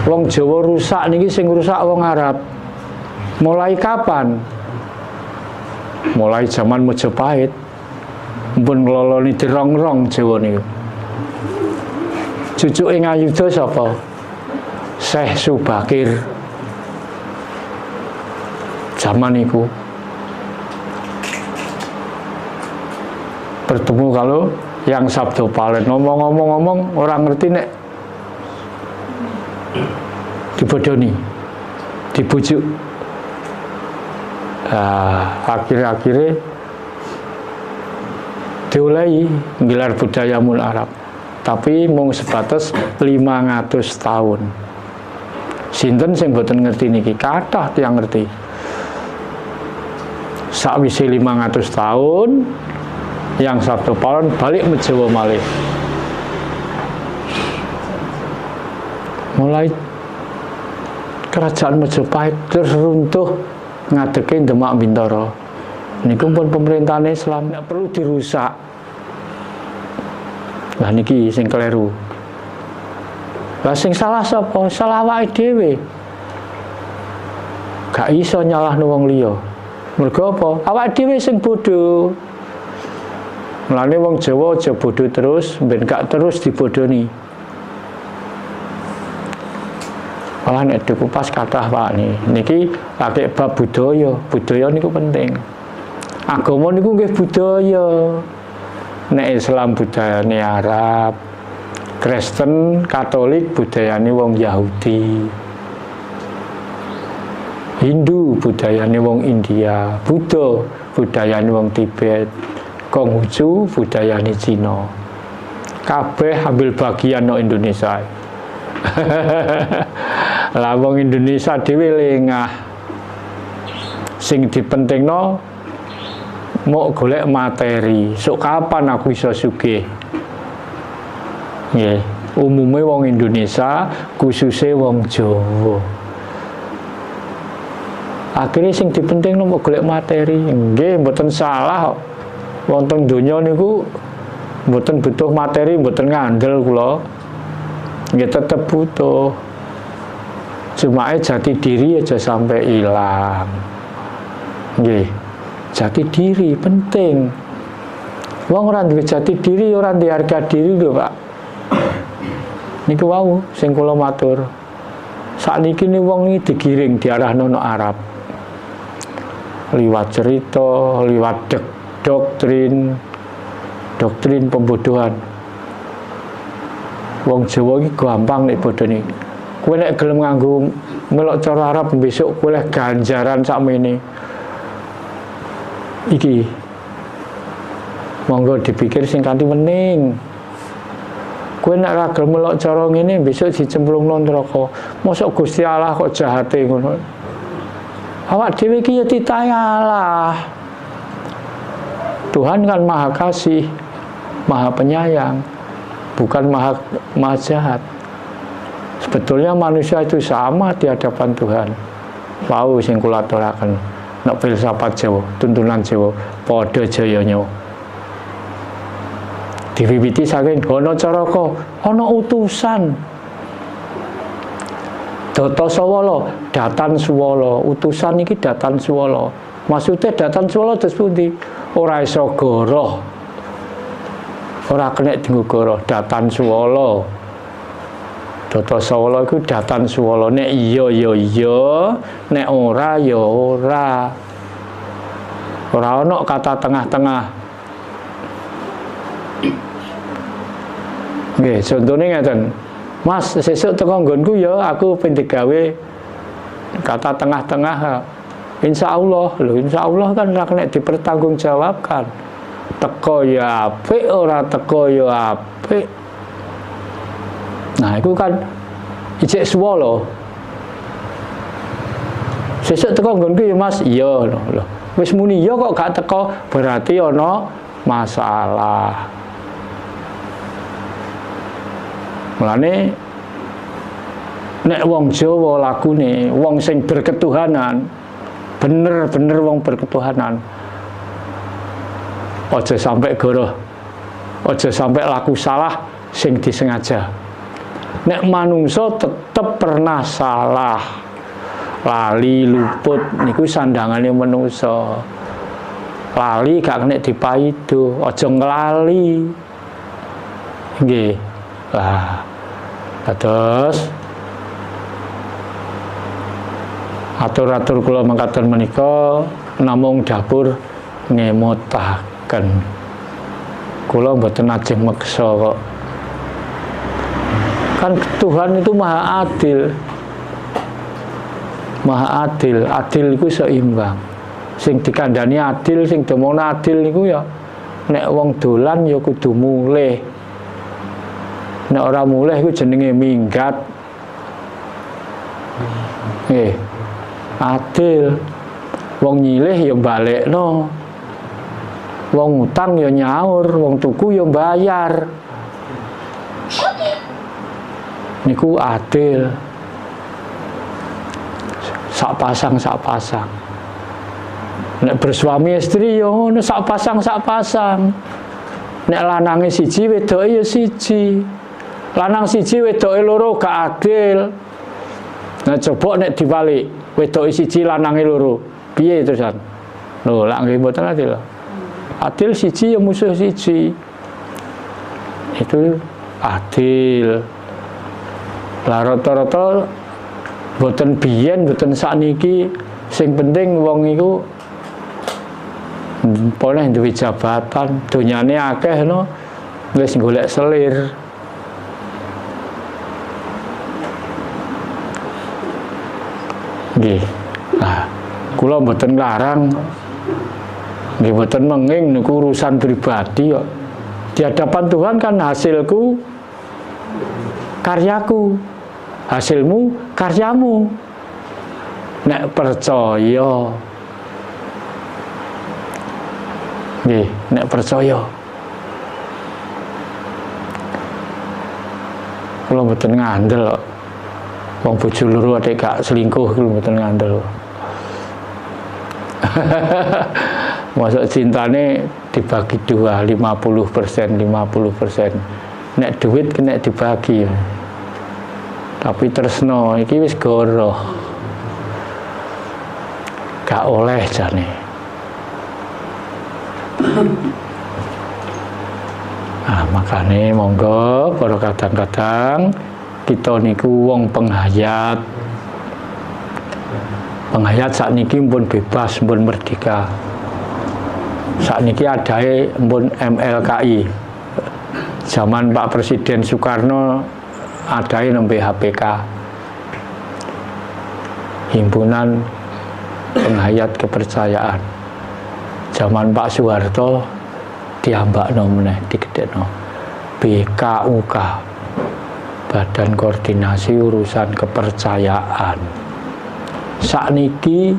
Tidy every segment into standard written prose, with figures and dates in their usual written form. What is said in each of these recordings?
Wong Jawa rusak niki sing rusak wong Arab. Mulai kapan? Mulai zaman Majapahit. Mpun ngloloni dirong-rong Jawa niku. Cucuke Ngayuda sapa? Syekh Subakir. Zaman niku bertemu kalau yang Sabdo Palen ngomong-ngomong orang ngerti nek dibodoni, dibujuk. Akhir-akhirnya diulehi nggelar budaya mul Arab, tapi mung sebatas 500 tahun. Sinten sing boten ngerti niki? Kathah tiyang ngerti. Sakwise 500 tahun yang Sabdo Palen balik ke Jawa malih. Mulai kerajaan Majapahit terus runtuh ngadeke Demak Bintoro. Niku pun pemerintahan Islam tidak perlu dirusak. Lah niki sing keliru. Lah sing salah sapa? Salah awake dhewe. Gak iso nyalahno wong liya. Mergo apa? Awake dhewe sing bodho. Mulane wong Jawa aja bodho terus, ben gak terus dibodoni. Malah nek dikupas kathah Pak niki lagi bab budaya. Budaya niku penting. Agama niku nggih budaya. Nek Islam budayane Arab, Kristen, Katolik budayane wong Yahudi. Hindu budayane wong India, Buddha budayane wong Tibet, Konghucu budayane Cina. Kabeh ambil bagian no Indonesia. Lah wong Indonesia dhewe lengah. Sing dipentingno mau golek materi. Sok kapan aku iso sugih? Nggih, umume wong Indonesia, khususnya wong Jawa. Akhirnya sing dipentingno mau golek materi. Nggih, mboten salah kok. Wonten donya niku mboten butuh materi, mboten ngandel kula. Nggih tetep butuh. Cuma jati diri aja sampai hilang. Nggih. Jati diri penting. Wong ora duwe jati diri, ora duwe harga diri lho, Pak. Niku wau sing kula matur. Sakniki ni wong iki digiring diarahno nang Arab. Liwat cerita, liwat doktrin pembodohan. Wong Jawa iki gampang nek bodoni. Kowe nek gelem nganggo melok cara Arab besok kowe ganjaran sakmene. Iki monggo dipikir sing kanthi wening. Kowe nek ora gelem melok cara ngene besok dicemplungno neraka. Mosok Gusti Allah kok jahate ngono. Awak dhewe iki ya titahe Allah. Tuhan kan maha kasih, maha penyayang, bukan maha jahat. Sebetulnya manusia itu sama di hadapan Tuhan. Wau sing kula aturaken nek filsafat Jawa, tuntunan Jawa, padha jayanya. Diwiwiti saking ana caraka, ana utusan. Data Sawala, Datan Suwala, utusan iki Datan Suwala. Maksudnya Datan Suwala terus pundi? Ora iso goroh. Ora kena dienggo goroh, Datan Suwala. Data Sawala iku Datan Suwala. Nek iya ya iya, nek ora ya ora. Ora ana kata tengah-tengah. Nggih, contone ngeten. Mas, sesuk teko nggonku ya aku pengen digawe kata tengah-tengah. Insya Allah, loh insya Allah kan ora kena dipertanggungjawabkan. Teko ya apik, ora teko ya apik. Nah, itu kan ijek swala. Sesuk teko nggonku ya Mas, iya lho. Wis muni ya kok gak teko, berarti ana masalah. Mulane nek wong Jawa lakune wong sing berketuhanan, bener-bener wong berketuhanan. Aja sampai goroh. Aja sampai laku salah sing disengaja. Nek manungsa tetep pernah salah, lali, luput niku sandangane manungsa. Lali gak kena dipaido, aja nglali. Nggih. Lah. Terus atur-atur kula mangkaten menika namung dapur ngemotaken. Kula mboten ajeng meksa kok. Kan Tuhan itu maha adil. Maha adil, adil iku seimbang. Sing dikandani adil, sing demongno adil niku ya nek wong dolan ya kudu mulih. Nek ora mulih iku jenenge minggat. Adil. Wong nyilih ya balekno. Wong utang ya nyaur, wong tuku ya bayar. Niku adil. Sak pasang. Nek bersuami istri ya ngono sak pasang. Nek lanange siji wedoke ya siji. Lanang siji wedoke loro gak adil. Nah coba nek dibalik, wedoke siji lanange loro. Piye terusan? Lho, lak nggih mboten adil. Adil siji ya musuh siji. Itu adil. Lah rata-rata mboten biyen mboten sakniki sing penting wong iku boleh duwe jabatan, donyane akeh no, wis golek selir. Nggih. Nah, kula mboten larang. Nggih mboten menging niku urusan pribadi kok. Di hadapan Tuhan kan hasilku karyaku, hasilmu karyamu. Nek percaya, nggih, nek percaya. Kula mboten ngandel kok. Wong bojo loro atik gak selingkuh kula mboten ngandel. Masuk cintane dibagi dua, 50%. Nek duit kena dibagi. Tapi tresno iki wis goroh. Gak oleh jane. Nah, makane monggo para kadang-kadang kita niku wong penghayat. Penghayat sakniki pun bebas, pun merdeka. Sakniki adae pun MLKI. Zaman Pak Presiden Soekarno adae nembe HPK. Himpunan Penghayat Kepercayaan. Zaman Pak Soeharto diambakno meneh, digedhekno. BKUK. Badan Koordinasi Urusan Kepercayaan. Sakniki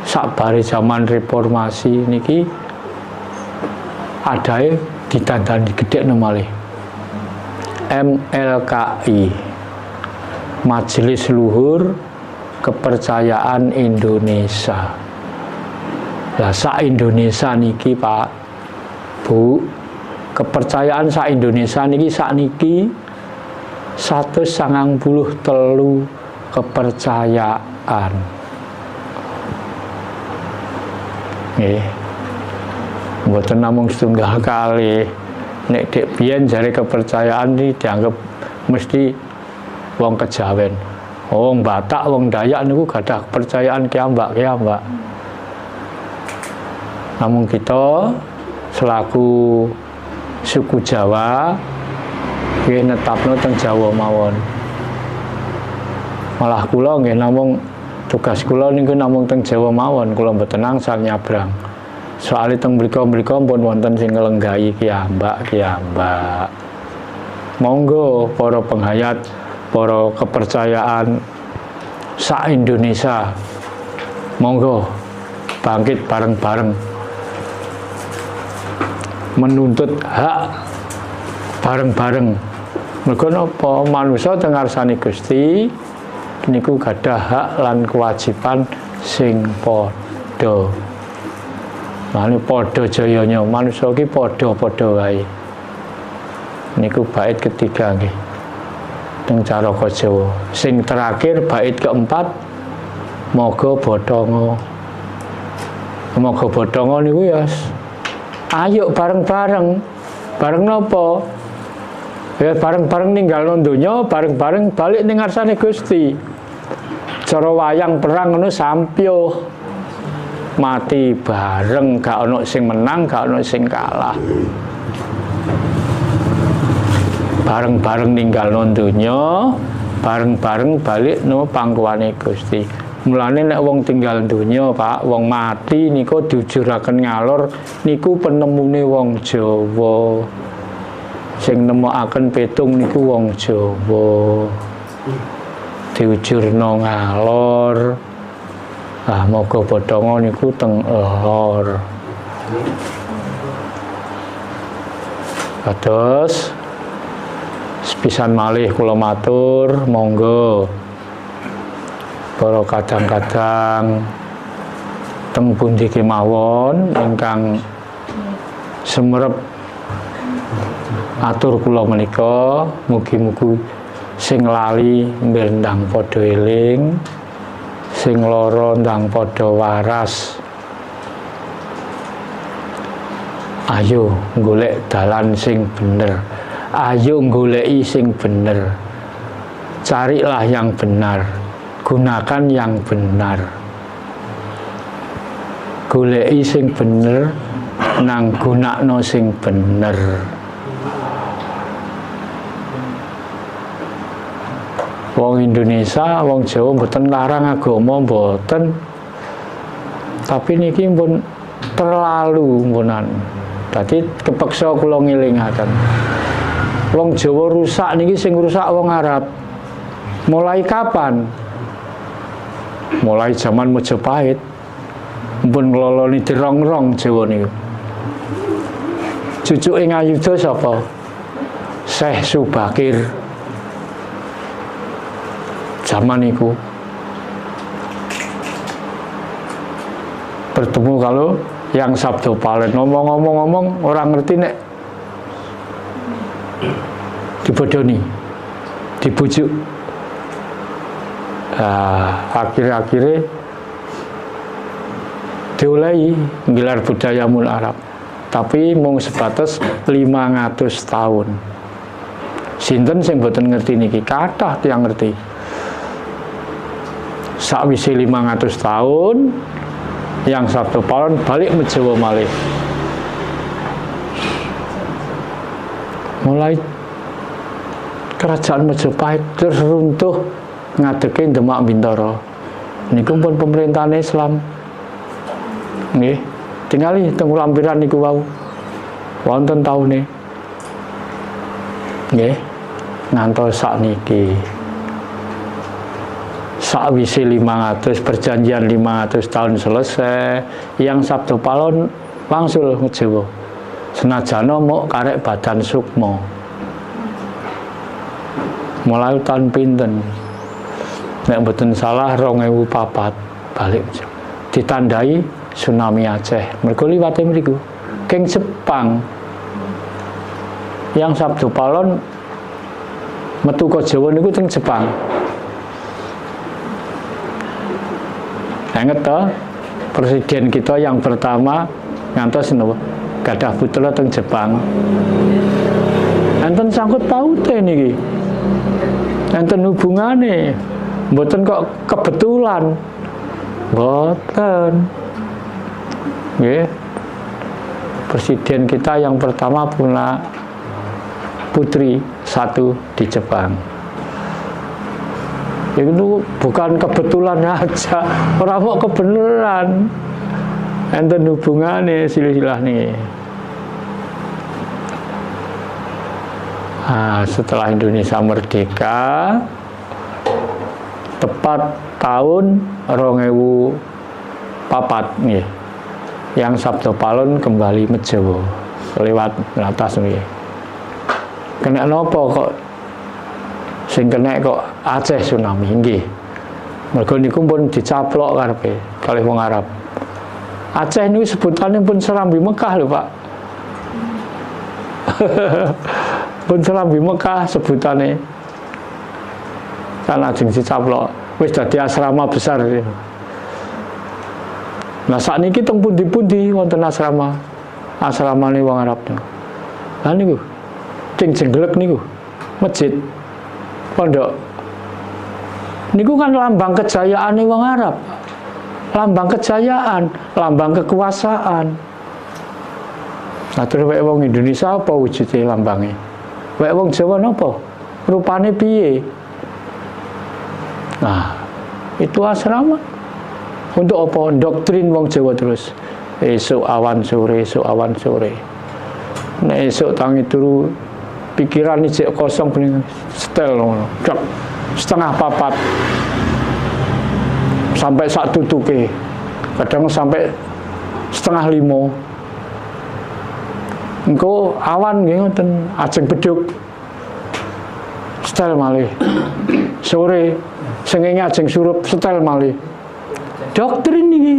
sakbare zaman reformasi niki adae ditandani gedhekno malih. MLKI, Majelis Luhur Kepercayaan Indonesia. Lah sak Indonesia niki Pak Bu, kepercayaan sak Indonesia niki sakniki 193 kepercayaan. Nggih. Mboten namung setunggal kali. Nek dek biyen jare kepercayaan iki dianggap mesti wong kejawen. Wong Batak, wong Dayak niku gadah kepercayaan kiambak-kiambak. Namun kita selaku suku Jawa nggih netapno teng Jawa mawon. Malah kula nggih namung tugas kula niku namung teng Jawa mawon, kula mboten angsal nyabrang. Soale teng mriko-mriko pun wonten sing nglenggahi kiambak-kiambak. Monggo para penghayat, para kepercayaan sak Indonesia. Monggo bangkit bareng-bareng menuntut hak bareng-bareng. Mergo napa manusa teng ngarsane Gusti niku gadah hak lan kewajiban sing padha. Mane padha jayanya manusa iki padha-padha wae. Niku bait ketiga nggih. teng caraka Jawa. Sing terakhir bait keempat moga bodhonga. Moga bodhonga niku ya ayo bareng-bareng. Bareng napa? Ya bareng-bareng ninggalno donya, bareng-bareng balik ning ngarsane Gusti. Cara wayang perang ngono sampyuh. Mati bareng, gak ono sing menang, gak ono sing kalah. Bareng-bareng ninggalno donya, bareng-bareng balik no pangkuane Gusti. Mulane nek wong tinggal donya, Pak, wong mati niku diujuraken ngalor niku penemune wong Jawa. Sing nemokaken petung niku wong Jawa. Diujurno ngalor. Ah moga bodhonga niku teng lor. Kados sepisan malih kula matur monggo para kadang-kadang teng pundi kemawon ingkang semerep atur kula menika mugi-mugi sing lali ndang padha eling, sing lara ndang padha waras. Ayo golek dalan sing bener. Ayo goleki sing bener. Carilah yang benar. Gunakan yang benar. Goleki sing bener nang gunakno sing bener. Wong Indonesia, wong Jawa mboten larang agama mboten. Tapi niki pun terlalu mbonan. Dadi kepeksa kula ngelingaken. Wong Jawa rusak niki sing rusak wong Arab. Mulai kapan? Mulai zaman Majapahit. Mpun ngloloni dirong-rong Jawa niku. Cucuke Ngayuda sapa? Syekh Subakir. Zaman niku bertemu kalau yang Sabdo Palen ngomong-ngomong orang ngerti nek dibodoni, dibujuk. Akhir-akhirnya diulehi nggelar budaya mul Arab, tapi mung sebatas 500 tahun. Sinten sing boten ngerti niki, kathah tiyang ngerti. Sakwise 500 tahun yang Sabdo Palen balik ke Jawa malih. Mulai kerajaan Majapahit terus runtuh ngadeke Demak Bintoro. Niku pun pemerintahan Islam. Nggih, tingali teng lampiran niku wau. Wonten taune. Nggih, ngantos sakniki. Sakwise 500 perjanjian 500 tahun selesai, yang Sabdo Palen wangsul ke Jawa. Senajana mok karek badan sukma. Mulai tahun pinten? Nek mboten salah 2004 balik ditandai tsunami Aceh. Mergo liwate mriku keng Jepang. Yang Sabdo Palen metu ke Jawa niku teng Jepang. Ingat toh, presiden kita yang pertama ngantos napa gadah putra teng Jepang. Enten sangkut paute niki. Enten hubungane. Mboten kok kebetulan. Mboten. Nggih. Presiden kita yang pertama punya putri satu di Jepang. Itu bukan kebetulan aja, orang mau kebenaran. Enten hubungannya silsilah nih. Nah, setelah Indonesia merdeka, tepat tahun 2004 nih, yang Sabdo Palen kembali ke Jawa lewat atas nih. Kena nopo kok? Sing kena kok Aceh tsunami nggih. Mergo niku pun dicaplok karepe kalih wong Arab. Aceh niku sebutane pun Serambi Mekah lho, Pak. Pun Serambi Mekah sebutane. kan ajeng dicaplok wis dadi asrama besar. Nah sakniki teng pundi-pundi wonten asramane wong Arab. Lah niku sing jengglek niku masjid pondok niku kan lambang kejayaane wong Arab, lambang kejayaan, lambang kekuasaan. Nah terus wek wong Indonesia apa wujude lambange? Wek wong Jawa napa? Rupane piye? Nah, itu asrama. Untuk apa? Doktrin wong Jawa terus. Esuk awan sore, esuk awan sore. Nek esuk tangi turu pikiran ijek kosong bening setel ngono. Dok, setengah papat. Sampai sak tutuke. Kadang sampai setengah limo. Engko awan nggih ngoten ajeng beduk. Setel malih. Sore sengenge ajeng surup setel malih. Doktrin iki.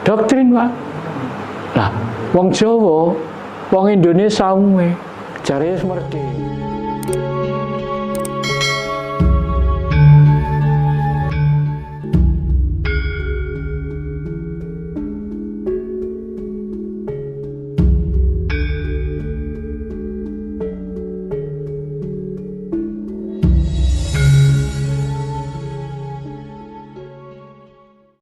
Doktrin, Pak. Nah, wong Jawa, wong Indonesia umumnya jare merdeka.